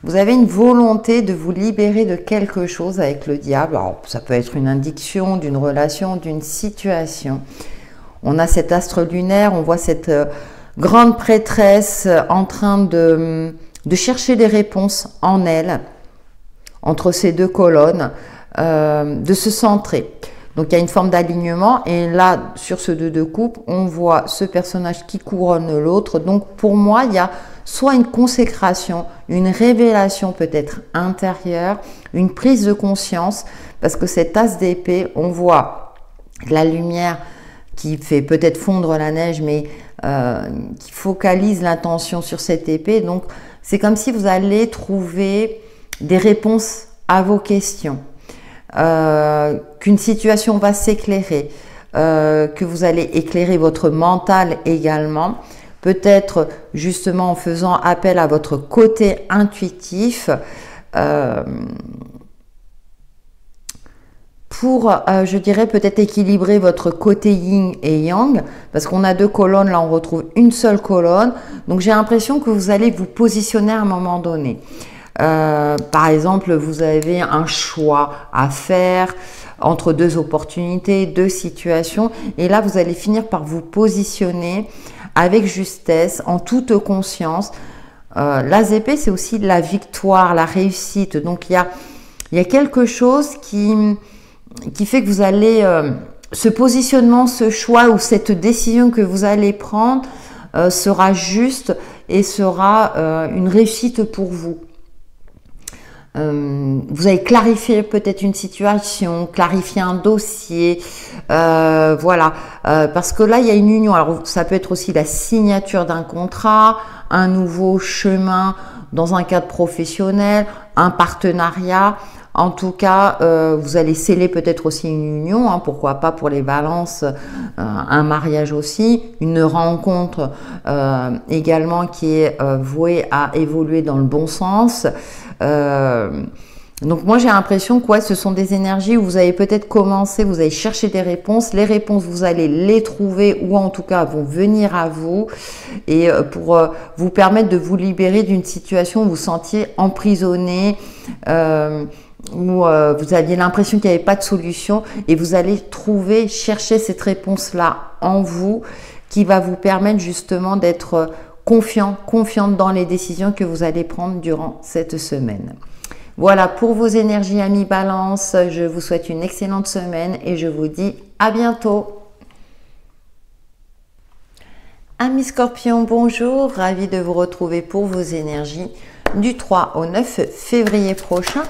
Vous avez une volonté de vous libérer de quelque chose avec le diable. Alors, ça peut être une indiction, d'une relation, d'une situation. On a cet astre lunaire, on voit cette grande prêtresse en train de chercher des réponses en elle, entre ces deux colonnes, de se centrer. Donc, il y a une forme d'alignement. Et là, sur ce 2 de coupe, on voit ce personnage qui couronne l'autre. Donc, pour moi, il y a soit une consécration, une révélation peut-être intérieure, une prise de conscience. Parce que cet as d'épée, on voit la lumière qui fait peut-être fondre la neige, mais qui focalise l'attention sur cette épée. Donc, c'est comme si vous allez trouver des réponses à vos questions. Qu'une situation va s'éclairer, que vous allez éclairer votre mental également, peut-être justement en faisant appel à votre côté intuitif pour, je dirais, peut-être équilibrer votre côté yin et yang, parce qu'on a 2 colonnes, là on retrouve une seule colonne, donc j'ai l'impression que vous allez vous positionner à un moment donné. Par exemple, vous avez un choix à faire entre 2 opportunités, 2 situations, et là vous allez finir par vous positionner avec justesse, en toute conscience. L'as d'épée, c'est aussi la victoire, la réussite. Donc il y a quelque chose qui fait que vous allez, ce positionnement, ce choix ou cette décision que vous allez prendre sera juste et sera une réussite pour vous. Vous allez clarifier peut-être une situation, clarifier un dossier, voilà, parce que là il y a une union. Alors ça peut être aussi la signature d'un contrat, un nouveau chemin dans un cadre professionnel, un partenariat. En tout cas, vous allez sceller peut-être aussi une union, hein, pourquoi pas pour les balances, un mariage aussi, une rencontre également qui est vouée à évoluer dans le bon sens. Donc moi j'ai l'impression que ce sont des énergies où vous avez peut-être commencé, vous allez chercher des réponses, les réponses vous allez les trouver ou en tout cas vont venir à vous et pour vous permettre de vous libérer d'une situation où vous vous sentiez emprisonné, où vous aviez l'impression qu'il n'y avait pas de solution et vous allez trouver, chercher cette réponse-là en vous qui va vous permettre justement d'être confiante dans les décisions que vous allez prendre durant cette semaine. Voilà pour vos énergies amis Balance. Je vous souhaite une excellente semaine et je vous dis à bientôt. Amis Scorpion, bonjour. Ravi de vous retrouver pour vos énergies du 3 au 9 février prochain.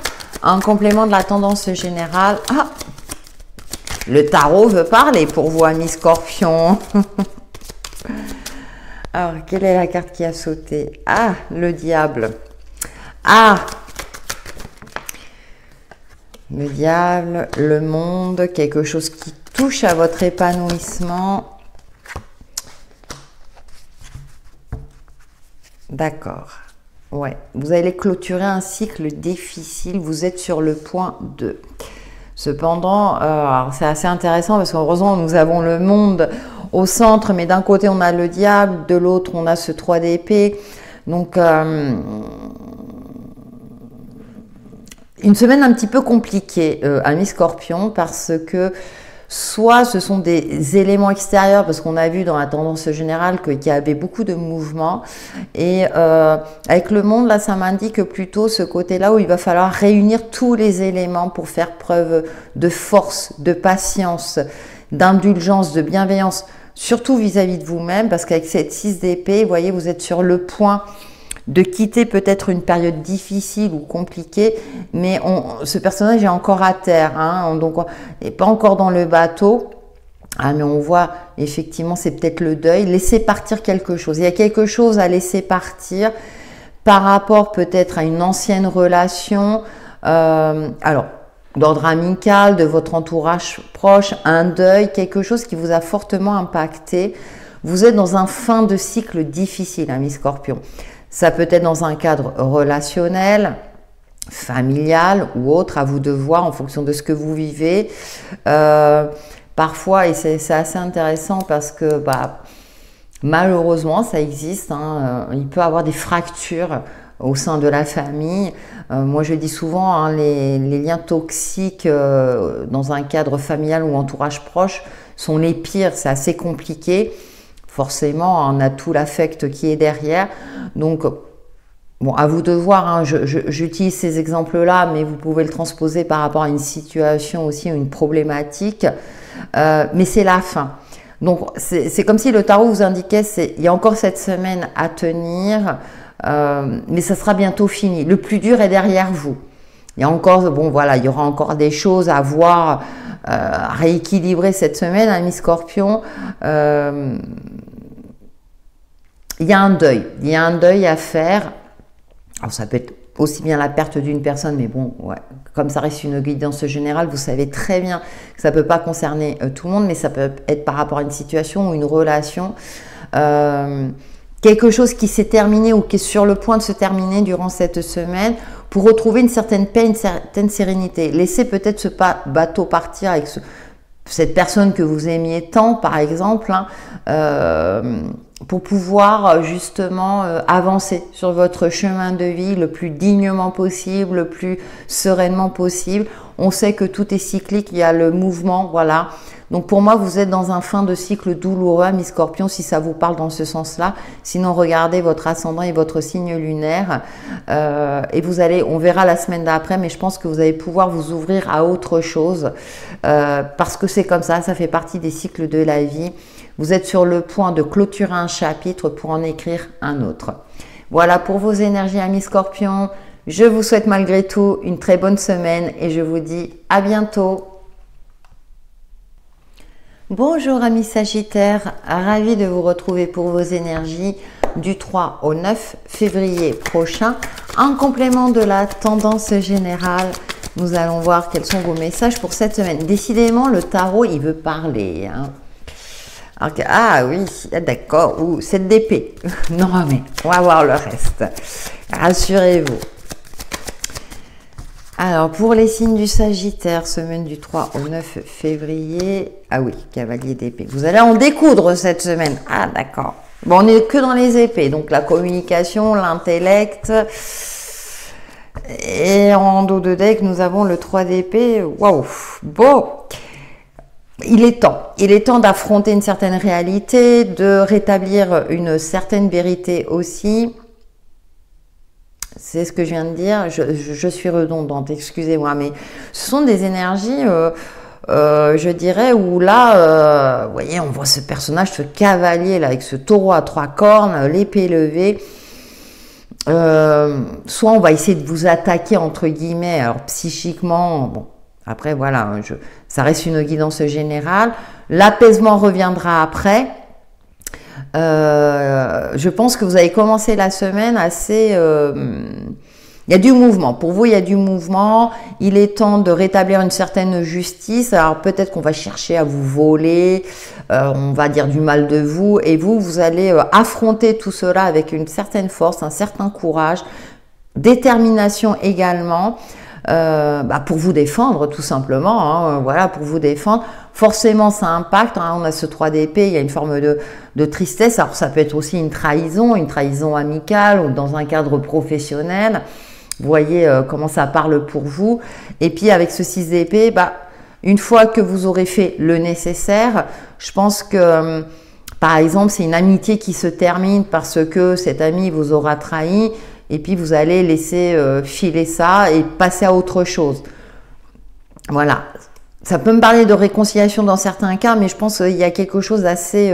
En complément de la tendance générale. Ah, le tarot veut parler pour vous amis Scorpion. Alors, quelle est la carte qui a sauté? Ah, le diable. Ah, le diable, le monde, quelque chose qui touche à votre épanouissement. D'accord. Ouais, vous allez clôturer un cycle difficile. Vous êtes sur le point 2. Cependant, c'est assez intéressant parce qu'heureusement, nous avons le monde au centre, mais d'un côté, on a le diable, de l'autre, on a ce 3 d'épée. Donc, une semaine un petit peu compliquée, amis Scorpion, parce que soit ce sont des éléments extérieurs, parce qu'on a vu dans la tendance générale qu'il y avait beaucoup de mouvements. Et avec le monde, là, ça m'indique plutôt ce côté-là où il va falloir réunir tous les éléments pour faire preuve de force, de patience, d'indulgence, de bienveillance, surtout vis-à-vis de vous-même, parce qu'avec cette 6 d'épée, vous voyez, vous êtes sur le point de quitter peut-être une période difficile ou compliquée, mais ce personnage est encore à terre, hein, donc n'est pas encore dans le bateau. Ah, mais on voit, effectivement, c'est peut-être le deuil. Laissez partir quelque chose. Il y a quelque chose à laisser partir par rapport peut-être à une ancienne relation. Alors, d'ordre amical, de votre entourage proche, un deuil, quelque chose qui vous a fortement impacté. Vous êtes dans un fin de cycle difficile, ami Scorpion. Ça peut être dans un cadre relationnel, familial ou autre, à vous de voir en fonction de ce que vous vivez. Parfois, et c'est assez intéressant parce que malheureusement, ça existe, hein, il peut y avoir des fractures au sein de la famille. Moi, je dis souvent, hein, les liens toxiques dans un cadre familial ou entourage proche sont les pires, c'est assez compliqué. Forcément, on a tout l'affect qui est derrière. Donc, bon, à vous de voir, hein, j'utilise ces exemples-là, mais vous pouvez le transposer par rapport à une situation aussi, une problématique. Mais c'est la fin. Donc, c'est comme si le tarot vous indiquait, il y a encore cette semaine à tenir, mais ça sera bientôt fini. Le plus dur est derrière vous. Il y a encore, bon voilà, il y aura encore des choses à voir, à rééquilibrer cette semaine, ami Scorpion. Il y a un deuil. Il y a un deuil à faire. Alors, ça peut être aussi bien la perte d'une personne, mais bon, ouais, comme ça reste une guidance générale, vous savez très bien que ça ne peut pas concerner tout le monde, mais ça peut être par rapport à une situation ou une relation. Quelque chose qui s'est terminé ou qui est sur le point de se terminer durant cette semaine pour retrouver une certaine paix, une certaine sérénité. Laissez peut-être ce bateau partir avec cette personne que vous aimiez tant, par exemple, hein, pour pouvoir justement avancer sur votre chemin de vie le plus dignement possible, le plus sereinement possible. On sait que tout est cyclique, il y a le mouvement, voilà. Donc pour moi, vous êtes dans un fin de cycle douloureux, ami Scorpion, si ça vous parle dans ce sens-là. Sinon, regardez votre ascendant et votre signe lunaire. Et vous allez, on verra la semaine d'après, mais je pense que vous allez pouvoir vous ouvrir à autre chose. Parce que c'est comme ça fait partie des cycles de la vie. Vous êtes sur le point de clôturer un chapitre pour en écrire un autre. Voilà pour vos énergies, amis Scorpion. Je vous souhaite malgré tout une très bonne semaine et je vous dis à bientôt. Bonjour amis Sagittaires, ravi de vous retrouver pour vos énergies du 3 au 9 février prochain. En complément de la tendance générale, nous allons voir quels sont vos messages pour cette semaine. Décidément, le tarot, il veut parler, hein. Alors, ah oui, d'accord, ou 7 d'épée. Non mais, on va voir le reste. Rassurez-vous. Alors, pour les signes du Sagittaire, semaine du 3 au 9 février. Ah oui, cavalier d'épée. Vous allez en découdre cette semaine. Ah d'accord. Bon, on n'est que dans les épées. Donc, la communication, l'intellect. Et en dos de deck, nous avons le 3 d'épée. Waouh. Bon. Il est temps d'affronter une certaine réalité, de rétablir une certaine vérité aussi. C'est ce que je viens de dire, je suis redondante, excusez-moi, mais ce sont des énergies, je dirais, où là, vous voyez, on voit ce personnage, ce cavalier là, avec ce taureau à 3 cornes, l'épée levée. Soit on va essayer de vous attaquer, entre guillemets, alors psychiquement, bon. Après, voilà, ça reste une guidance générale. L'apaisement reviendra après. Je pense que vous avez commencé la semaine assez... il y a du mouvement. Pour vous, il y a du mouvement. Il est temps de rétablir une certaine justice. Alors, peut-être qu'on va chercher à vous voler. On va dire du mal de vous. Et vous allez affronter tout cela avec une certaine force, un certain courage, détermination également. Pour vous défendre tout simplement, hein, voilà, pour vous défendre. Forcément, ça impacte, hein, on a ce 3 d'épée, il y a une forme de tristesse. Alors, ça peut être aussi une trahison amicale ou dans un cadre professionnel. Vous voyez comment ça parle pour vous. Et puis, avec ce 6 d'épée, une fois que vous aurez fait le nécessaire, je pense que, par exemple, c'est une amitié qui se termine parce que cet ami vous aura trahi. Et puis, vous allez laisser filer ça et passer à autre chose. Voilà. Ça peut me parler de réconciliation dans certains cas, mais je pense qu'il y a quelque chose d'assez...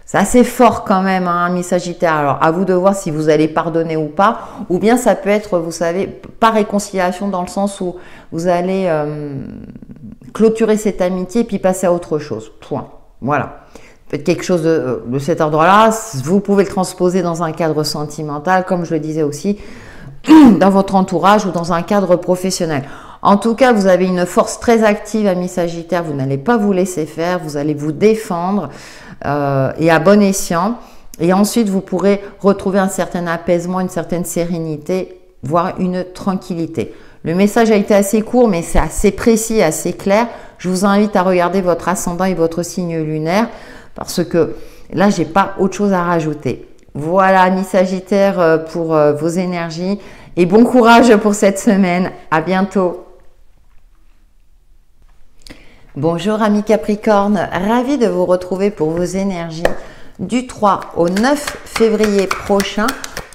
c'est assez fort quand même, hein, ami Sagittaire. Alors, à vous de voir si vous allez pardonner ou pas. Ou bien ça peut être, vous savez, pas réconciliation dans le sens où vous allez clôturer cette amitié et puis passer à autre chose. Point. Voilà. Faites quelque chose de cet ordre-là. Vous pouvez le transposer dans un cadre sentimental, comme je le disais aussi, dans votre entourage ou dans un cadre professionnel. En tout cas, vous avez une force très active, amis Sagittaires. Vous n'allez pas vous laisser faire. Vous allez vous défendre et à bon escient. Et ensuite, vous pourrez retrouver un certain apaisement, une certaine sérénité, voire une tranquillité. Le message a été assez court, mais c'est assez précis, assez clair. Je vous invite à regarder votre ascendant et votre signe lunaire parce que là, j'ai pas autre chose à rajouter. Voilà, amis Sagittaires, pour vos énergies et bon courage pour cette semaine. À bientôt. Bonjour, amis Capricorne. Ravi de vous retrouver pour vos énergies du 3 au 9 février prochain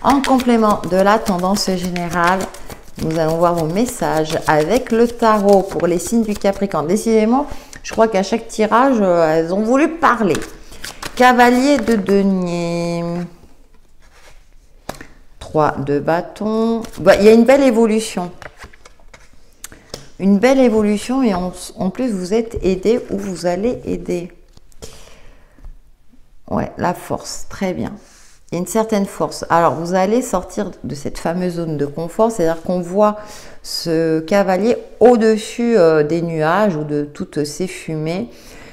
en complément de la tendance générale. Nous allons voir vos messages avec le tarot pour les signes du Capricorne. Décidément, je crois qu'à chaque tirage, elles ont voulu parler. Cavalier de denier. 3 de bâton. Il y a une belle évolution. Une belle évolution et en plus, vous êtes aidé ou vous allez aider. Ouais, la force, très bien. Il y a une certaine force. Alors, vous allez sortir de cette fameuse zone de confort, c'est-à-dire qu'on voit ce cavalier au-dessus des nuages ou de toutes ces fumées.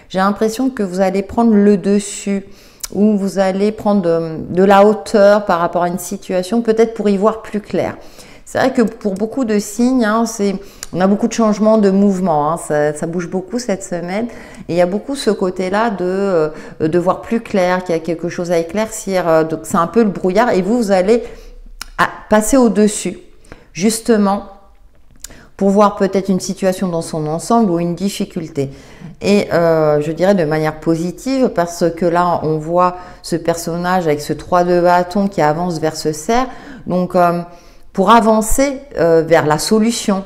J'ai l'impression que vous allez prendre le dessus ou vous allez prendre de la hauteur par rapport à une situation, peut-être pour y voir plus clair. C'est vrai que pour beaucoup de signes, on a beaucoup de changements, de mouvements, ça bouge beaucoup cette semaine. Et il y a beaucoup ce côté-là de voir plus clair, qu'il y a quelque chose à éclaircir. Donc c'est un peu le brouillard et vous allez passer au-dessus, justement, pour voir peut-être une situation dans son ensemble ou une difficulté. Et je dirais de manière positive parce que là, on voit ce personnage avec ce 3 de bâton qui avance vers ce cerf. Donc, pour avancer vers la solution,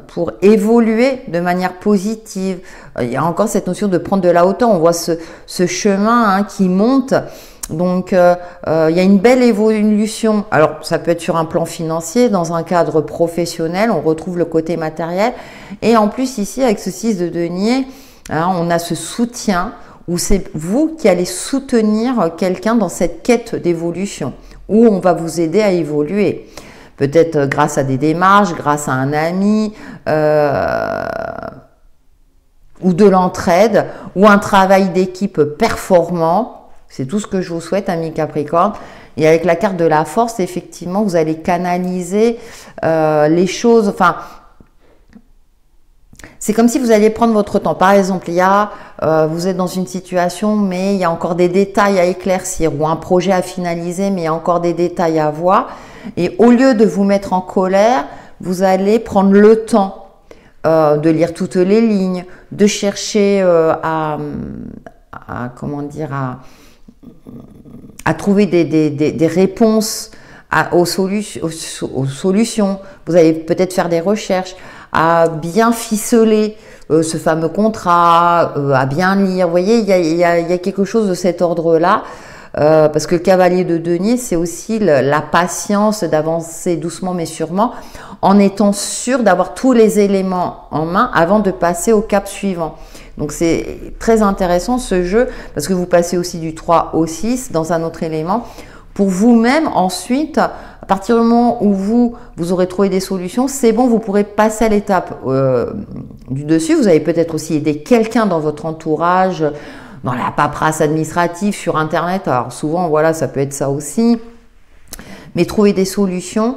pour évoluer de manière positive. Il y a encore cette notion de prendre de la hauteur. On voit ce chemin qui monte. Donc, il y a une belle évolution. Alors, ça peut être sur un plan financier, dans un cadre professionnel, on retrouve le côté matériel. Et en plus, ici, avec ce 6 de denier, on a ce soutien où c'est vous qui allez soutenir quelqu'un dans cette quête d'évolution, où on va vous aider à évoluer. Peut-être grâce à des démarches, grâce à un ami, ou de l'entraide, ou un travail d'équipe performant. C'est tout ce que je vous souhaite, amis Capricorne. Et avec la carte de la force, effectivement, vous allez canaliser les choses. Enfin, c'est comme si vous alliez prendre votre temps. Par exemple, vous êtes dans une situation, mais il y a encore des détails à éclaircir, ou un projet à finaliser, mais il y a encore des détails à voir. Et au lieu de vous mettre en colère, vous allez prendre le temps de lire toutes les lignes, de chercher à trouver des réponses aux solutions. Vous allez peut-être faire des recherches, à bien ficeler ce fameux contrat, à bien lire. Vous voyez, il y a quelque chose de cet ordre-là. Parce que le cavalier de denier, c'est aussi la patience d'avancer doucement mais sûrement, en étant sûr d'avoir tous les éléments en main avant de passer au cap suivant. Donc c'est très intéressant ce jeu, parce que vous passez aussi du 3 au 6 dans un autre élément, pour vous-même ensuite, à partir du moment où vous aurez trouvé des solutions, c'est bon, vous pourrez passer à l'étape du dessus. Vous avez peut-être aussi aidé quelqu'un dans votre entourage, dans la paperasse administrative, sur Internet. Alors souvent, voilà, ça peut être ça aussi. Mais trouver des solutions,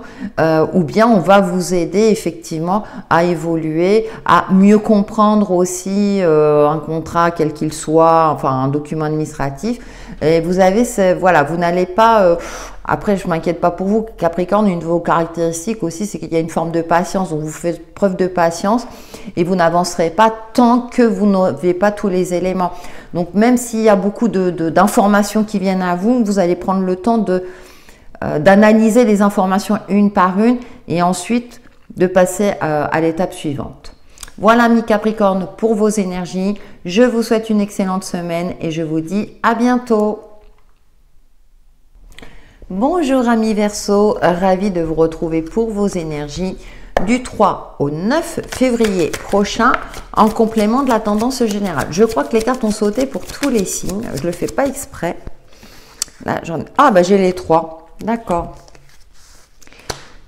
ou bien on va vous aider effectivement à évoluer, à mieux comprendre aussi un contrat quel qu'il soit, enfin un document administratif. Et vous avez, voilà, vous n'allez pas... après, je ne m'inquiète pas pour vous, Capricorne, une de vos caractéristiques aussi, c'est qu'il y a une forme de patience. Donc vous faites preuve de patience et vous n'avancerez pas tant que vous n'avez pas tous les éléments. Donc même s'il y a beaucoup d'informations qui viennent à vous, vous allez prendre le temps d'analyser les informations une par une et ensuite de passer à l'étape suivante. Voilà, mes Capricornes, pour vos énergies. Je vous souhaite une excellente semaine et je vous dis à bientôt. Bonjour, amis Verseau, ravi de vous retrouver pour vos énergies du 3 au 9 février prochain en complément de la tendance générale. Je crois que les cartes ont sauté pour tous les signes. Je ne le fais pas exprès. Là, j'en ai... Ah, bah j'ai les 3. D'accord.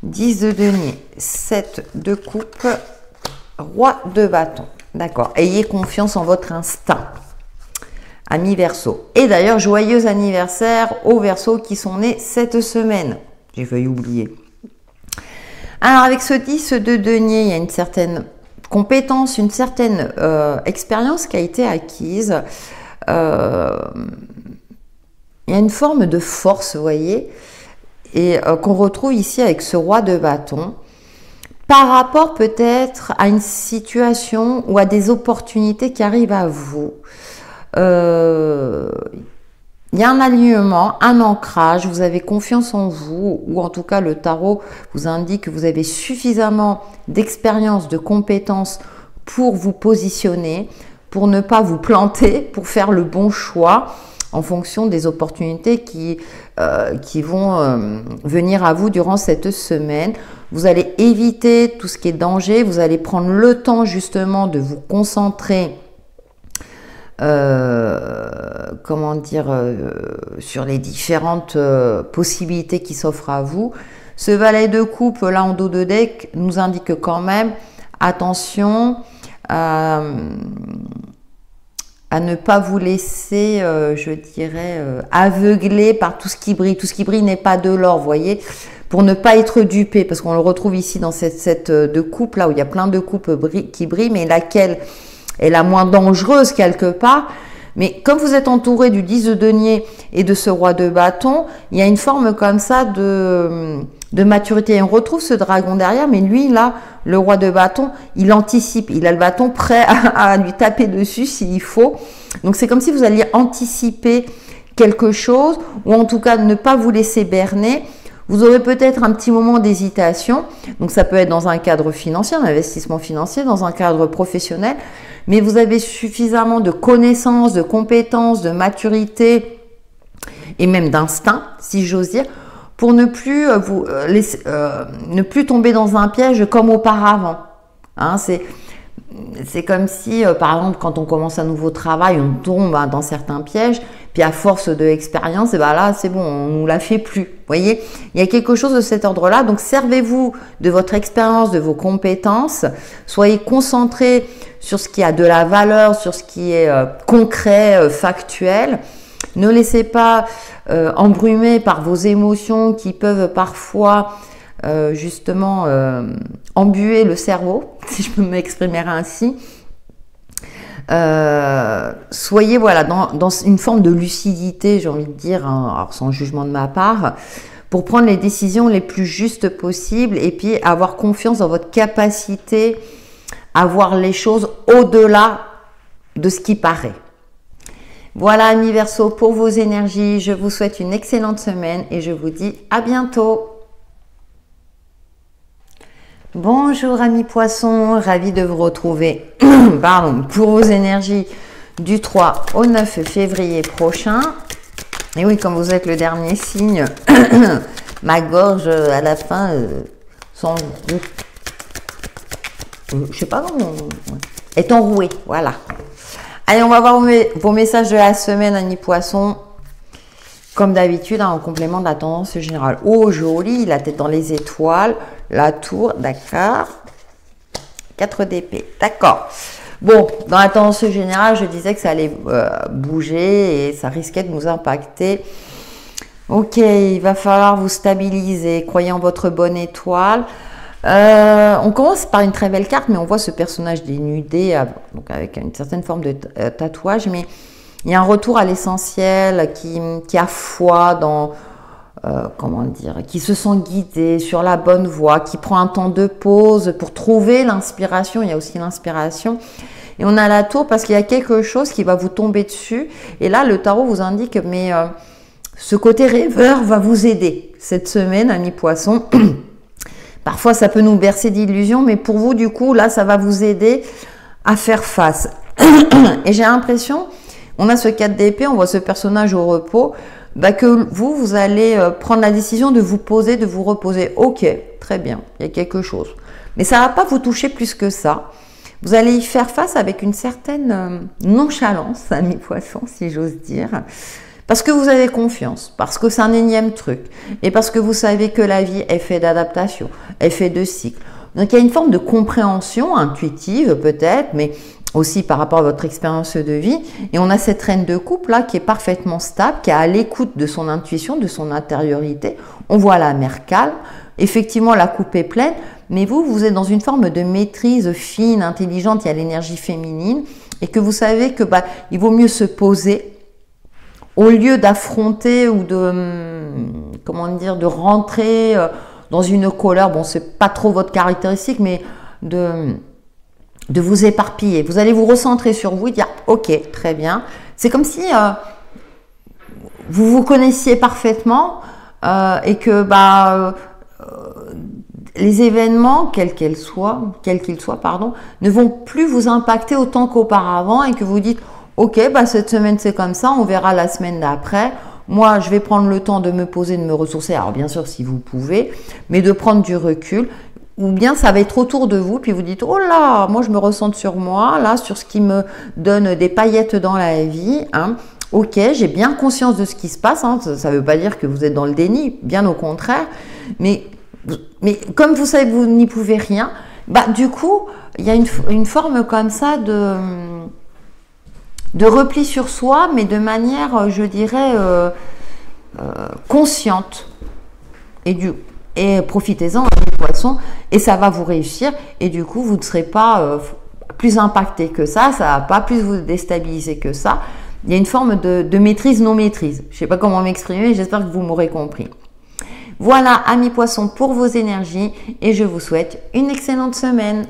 10 de denier, 7 de coupe, roi de bâton. D'accord. Ayez confiance en votre instinct. Amis Verseau. Et d'ailleurs, joyeux anniversaire aux Verseaux qui sont nés cette semaine. J'ai failli oublier. Alors, avec ce 10 de denier, il y a une certaine compétence, une certaine expérience qui a été acquise. Il y a une forme de force, vous voyez, et qu'on retrouve ici avec ce roi de bâton, par rapport peut-être à une situation ou à des opportunités qui arrivent à vous. Il y a un alignement, un ancrage, vous avez confiance en vous, ou en tout cas le tarot vous indique que vous avez suffisamment d'expérience, de compétences pour vous positionner, pour ne pas vous planter, pour faire le bon choix en fonction des opportunités qui vont venir à vous durant cette semaine. Vous allez éviter tout ce qui est danger, vous allez prendre le temps justement de vous concentrer comment dire, sur les différentes possibilités qui s'offrent à vous. Ce valet de coupe là en dos de deck nous indique quand même attention à ne pas vous laisser, je dirais, aveugler par tout ce qui brille. Tout ce qui brille n'est pas de l'or, vous voyez, pour ne pas être dupé, parce qu'on le retrouve ici dans cette de coupe là où il y a plein de coupes qui brillent, mais laquelle est la moins dangereuse quelque part. Mais comme vous êtes entouré du 10 de denier et de ce roi de bâton, il y a une forme comme ça de maturité. Et on retrouve ce dragon derrière, mais lui là, le roi de bâton, il anticipe, il a le bâton prêt à lui taper dessus s'il faut. Donc c'est comme si vous alliez anticiper quelque chose, ou en tout cas ne pas vous laisser berner. Vous aurez peut-être un petit moment d'hésitation, donc ça peut être dans un cadre financier, un investissement financier, dans un cadre professionnel, mais vous avez suffisamment de connaissances, de compétences, de maturité et même d'instinct, si j'ose dire, pour ne plus ne plus tomber dans un piège comme auparavant. Hein, c'est comme si, par exemple, quand on commence un nouveau travail, on tombe dans certains pièges, puis à force de expérience, et ben là, c'est bon, on ne nous la fait plus. Vous voyez, il y a quelque chose de cet ordre-là. Donc, servez-vous de votre expérience, de vos compétences. Soyez concentrés sur ce qui a de la valeur, sur ce qui est concret, factuel. Ne laissez pas embrumer par vos émotions qui peuvent parfois justement embuer le cerveau, si je peux m'exprimer ainsi. Soyez voilà dans une forme de lucidité, j'ai envie de dire, hein, alors sans jugement de ma part, pour prendre les décisions les plus justes possibles et puis avoir confiance dans votre capacité à voir les choses au-delà de ce qui paraît. Voilà, amis Verseau, pour vos énergies, je vous souhaite une excellente semaine et je vous dis à bientôt. Bonjour amis Poissons, ravi de vous retrouver pardon, pour vos énergies du 3 au 9 février prochain. Et oui, comme vous êtes le dernier signe, ma gorge à la fin je sais pas comment est enrouée, voilà. Allez, on va voir vos messages de la semaine, amis Poissons. Comme d'habitude, hein, en complément de la tendance générale. Oh, joli, la tête dans les étoiles, la tour, d'accord. 4 d'épée, d'accord. Bon, dans la tendance générale, je disais que ça allait bouger et ça risquait de nous impacter. Ok, il va falloir vous stabiliser. Croyez en votre bonne étoile. On commence par une très belle carte, mais on voit ce personnage dénudé, donc avec une certaine forme de tatouage, mais il y a un retour à l'essentiel, qui a foi dans, comment dire, qui se sent guidé sur la bonne voie, qui prend un temps de pause pour trouver l'inspiration. Il y a aussi l'inspiration. Et on a la tour parce qu'il y a quelque chose qui va vous tomber dessus. Et là, le tarot vous indique, mais ce côté rêveur va vous aider cette semaine, amis Poissons. Parfois, ça peut nous bercer d'illusions, mais pour vous, du coup, là, ça va vous aider à faire face. Et j'ai l'impression... On a ce 4 d'épée, on voit ce personnage au repos, bah que vous allez prendre la décision de vous poser, de vous reposer. Ok, très bien, il y a quelque chose. Mais ça ne va pas vous toucher plus que ça. Vous allez y faire face avec une certaine nonchalance, amis poissons, si j'ose dire. Parce que vous avez confiance, parce que c'est un énième truc, et parce que vous savez que la vie est faite d'adaptation, est faite de cycles. Donc il y a une forme de compréhension intuitive peut-être, mais aussi par rapport à votre expérience de vie. Et on a cette reine de coupe là qui est parfaitement stable, qui est à l'écoute de son intuition, de son intériorité. On voit la mer calme. Effectivement, la coupe est pleine, mais vous êtes dans une forme de maîtrise fine, intelligente. Il y a l'énergie féminine et que vous savez que il vaut mieux se poser au lieu d'affronter ou de rentrer dans une colère. Bon, c'est pas trop votre caractéristique, mais de vous éparpiller. Vous allez vous recentrer sur vous et dire ok, très bien. C'est comme si vous vous connaissiez parfaitement et que les événements, quels qu'ils soient, ne vont plus vous impacter autant qu'auparavant et que vous dites ok, cette semaine c'est comme ça, on verra la semaine d'après. Moi, je vais prendre le temps de me poser, de me ressourcer. Alors bien sûr, si vous pouvez, mais de prendre du recul. Ou bien ça va être autour de vous, puis vous dites oh là, moi je me ressens sur moi, là, sur ce qui me donne des paillettes dans la vie. Hein. Ok, j'ai bien conscience de ce qui se passe. Hein. Ça ne veut pas dire que vous êtes dans le déni, bien au contraire. Mais comme vous savez que vous n'y pouvez rien, du coup, il y a une forme comme ça de repli sur soi, mais de manière, je dirais, consciente. Et profitez-en, les poissons, et ça va vous réussir. Et du coup, vous ne serez pas plus impacté que ça ne va pas plus vous déstabiliser que ça. Il y a une forme de maîtrise, non-maîtrise. Je ne sais pas comment m'exprimer, j'espère que vous m'aurez compris. Voilà, amis poissons, pour vos énergies, et je vous souhaite une excellente semaine.